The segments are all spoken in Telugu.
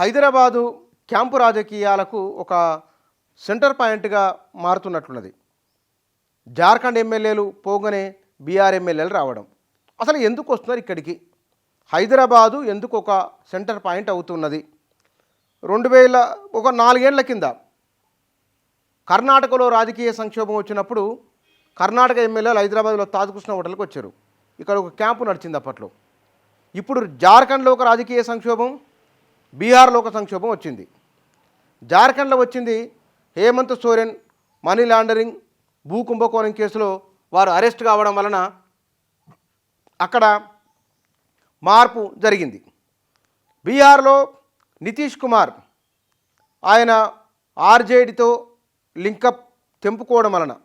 హైదరాబాదు క్యాంపు రాజకీయాలకు ఒక సెంటర్ పాయింట్గా మారుతున్నట్లున్నది. జార్ఖండ్ ఎమ్మెల్యేలు పోగానే బీఆర్ ఎమ్మెల్యేలు రావడం, అసలు ఎందుకు వస్తున్నారు ఇక్కడికి? హైదరాబాదు ఎందుకు ఒక సెంటర్ పాయింట్ అవుతున్నది? 4 ఏళ్ల కింద కర్ణాటకలో రాజకీయ సంక్షోభం వచ్చినప్పుడు కర్ణాటక ఎమ్మెల్యేలు హైదరాబాద్లో తాజకృష్ణ హోటల్కి వచ్చారు. ఇక్కడ ఒక క్యాంపు నడిచింది అప్పట్లో. ఇప్పుడు జార్ఖండ్లో ఒక రాజకీయ సంక్షోభం, బీహార్లో ఒక సంక్షోభం వచ్చింది. జార్ఖండ్లో వచ్చింది హేమంత్ సోరెన్ మనీ లాండరింగ్ భూ కుంభకోణం కేసులో వారు అరెస్ట్ కావడం వలన అక్కడ మార్పు జరిగింది. బీహార్లో నితీష్ కుమార్ ఆయన ఆర్జేడీతో లింకప్ తెంపుకోవడం వలన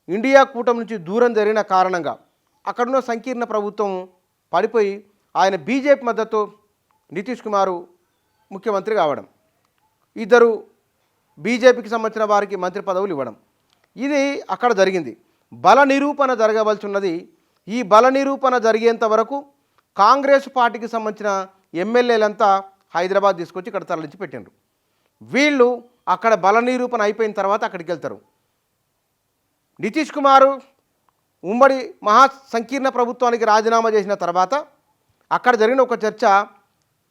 ఇండియా కూటమి నుంచి దూరం జరిగిన కారణంగా అక్కడున్న సంకీర్ణ ప్రభుత్వం పడిపోయి ఆయన బీజేపీ మద్దతు నితీష్ కుమారు ముఖ్యమంత్రి కావడం, ఇద్దరు బీజేపీకి సంబంధించిన వారికి మంత్రి పదవులు ఇవ్వడం, ఇది అక్కడ జరిగింది. బల నిరూపణ జరగవలసి ఉన్నది. ఈ బల నిరూపణ జరిగేంత వరకు కాంగ్రెస్ పార్టీకి సంబంధించిన ఎమ్మెల్యేలంతా హైదరాబాద్ తీసుకొచ్చి ఇక్కడ తరలించి పెట్టిండ్రు. వీళ్ళు అక్కడ బల నిరూపణ అయిపోయిన తర్వాత అక్కడికి వెళ్తారు. నితీష్ కుమారు ఉమ్మడి మహా సంకీర్ణ ప్రభుత్వానికి రాజీనామా చేసిన తర్వాత అక్కడ జరిగిన ఒక చర్చ,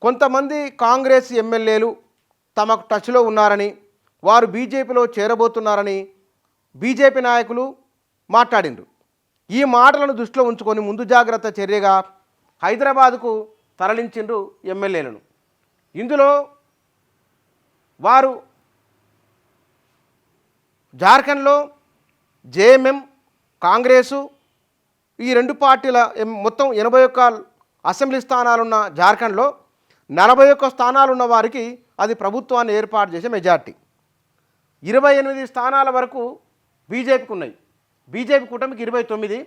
కొంతమంది కాంగ్రెస్ ఎమ్మెల్యేలు తమకు టచ్లో ఉన్నారని, వారు బీజేపీలో చేరబోతున్నారని బీజేపీ నాయకులు మాట్లాడిండ్రు. ఈ మాటలను దృష్టిలో ఉంచుకొని ముందు జాగ్రత్త చర్యగా హైదరాబాదుకు తరలించిండ్రు ఎమ్మెల్యేలను. ఇందులో వారు జార్ఖండ్లో జేఎంఎం కాంగ్రెసు ఈ రెండు పార్టీల మొత్తం 81 అసెంబ్లీ స్థానాలున్న జార్ఖండ్లో 41 స్థానాలున్న వారికి అది ప్రభుత్వాన్ని ఏర్పాటు చేసే మెజార్టీ. 28 స్థానాల వరకు బీజేపీకి ఉన్నాయి. బీజేపీ కూటమికి 29,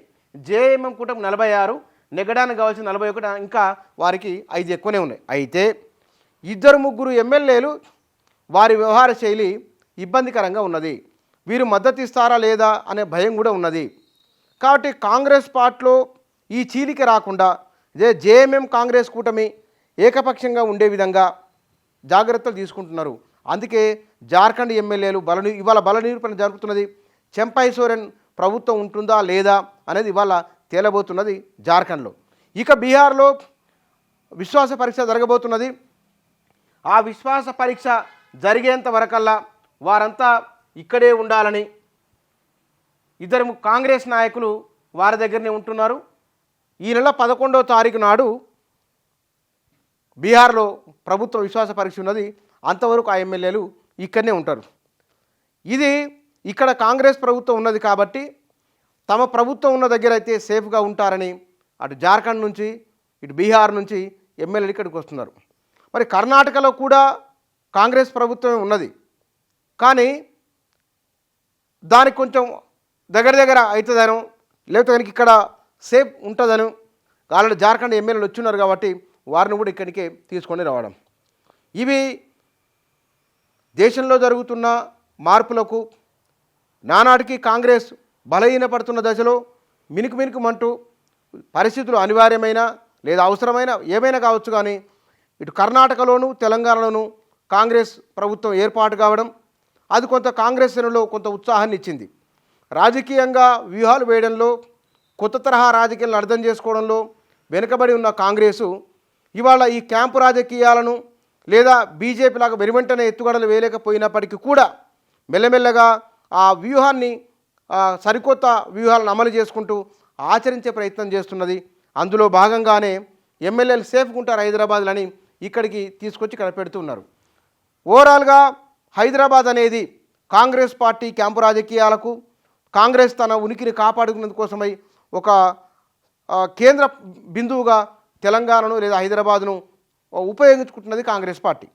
జేఎంఎం కూటమికి 46, నెగ్గడానికి కావాల్సిన 41, ఇంకా వారికి 5 ఎక్కువనే ఉన్నాయి. అయితే 2-3 ఎమ్మెల్యేలు వారి వ్యవహార శైలి ఇబ్బందికరంగా ఉన్నది. వీరు మద్దతు ఇస్తారా లేదా అనే భయం కూడా ఉన్నది. కాబట్టి కాంగ్రెస్ పార్టీలో ఈ చీలిక రాకుండా జేఎంఎం కాంగ్రెస్ కూటమి ఏకపక్షంగా ఉండే విధంగా జాగ్రత్తలు తీసుకుంటున్నారు. అందుకే జార్ఖండ్ ఎమ్మెల్యేలు ఇవాళ బల నిరూపణ జరుగుతున్నది. చెంపై సోరెన్ ప్రభుత్వం ఉంటుందా లేదా అనేది ఇవాళ తేలబోతున్నది జార్ఖండ్లో. ఇక బీహార్లో విశ్వాస పరీక్ష జరగబోతున్నది. ఆ విశ్వాస పరీక్ష జరిగేంత వరకల్లా వారంతా ఇక్కడే ఉండాలని 2 కాంగ్రెస్ నాయకులు వారి దగ్గరనే ఉంటున్నారు. ఈ నెల 11వ తారీఖు నాడు బీహార్లో ప్రభుత్వ విశ్వాస పరీక్ష ఉన్నది. అంతవరకు ఆ ఎమ్మెల్యేలు ఇక్కడనే ఉంటారు. ఇది ఇక్కడ కాంగ్రెస్ ప్రభుత్వం ఉన్నది కాబట్టి తమ ప్రభుత్వం ఉన్న దగ్గర అయితే సేఫ్గా ఉంటారని అటు జార్ఖండ్ నుంచి ఇటు బీహార్ నుంచి ఎమ్మెల్యేలు ఇక్కడికి వస్తున్నారు. మరి కర్ణాటకలో కూడా కాంగ్రెస్ ప్రభుత్వమే ఉన్నది, కానీ దానికి కొంచెం దగ్గర అవుతుందను, లేకపోతే కనుక ఇక్కడ సేఫ్ ఉంటుందను ఆల్రెడీ జార్ఖండ్ ఎమ్మెల్యేలు వచ్చున్నారు కాబట్టి వారిని కూడా ఇక్కడికే తీసుకొని రావడం, ఇవి దేశంలో జరుగుతున్న మార్పులకు నానాటికి కాంగ్రెస్ బలహీనపడుతున్న దశలో మినుకుమంటూ పరిస్థితులు అనివార్యమైన లేదా అవసరమైన ఏమైనా కావచ్చు, కానీ ఇటు కర్ణాటకలోను తెలంగాణలోను కాంగ్రెస్ ప్రభుత్వం ఏర్పాటు కావడం అది కొంత కాంగ్రెస్ శ్రేణుల్లో కొంత ఉత్సాహాన్ని ఇచ్చింది. రాజకీయంగా వ్యూహాలు వేయడంలో, కొత్త తరహా రాజకీయాలను అర్థం చేసుకోవడంలో వెనుకబడి ఉన్న కాంగ్రెసు ఇవాళ ఈ క్యాంపు రాజకీయాలను లేదా బీజేపీ లాగా వెనువెంటనే ఎత్తుగడలు వేయలేకపోయినప్పటికీ కూడా మెల్లమెల్లగా ఆ వ్యూహాన్ని సరికొత్త వ్యూహాలను అమలు చేసుకుంటూ ఆచరించే ప్రయత్నం చేస్తున్నది. అందులో భాగంగానే ఎమ్మెల్యేలు సేఫ్గా ఉంటారు హైదరాబాద్లని ఇక్కడికి తీసుకొచ్చి ఇక్కడ పెడుతున్నారు. ఓవరాల్గా హైదరాబాద్ అనేది కాంగ్రెస్ పార్టీ క్యాంపు రాజకీయాలకు, కాంగ్రెస్ తన ఉనికిని కాపాడుకునేందుకు కోసమై ఒక కేంద్ర బిందువుగా తెలంగాణను లేదా హైదరాబాద్ను ఉపయోగించుకుంటున్నది కాంగ్రెస్ పార్టీ.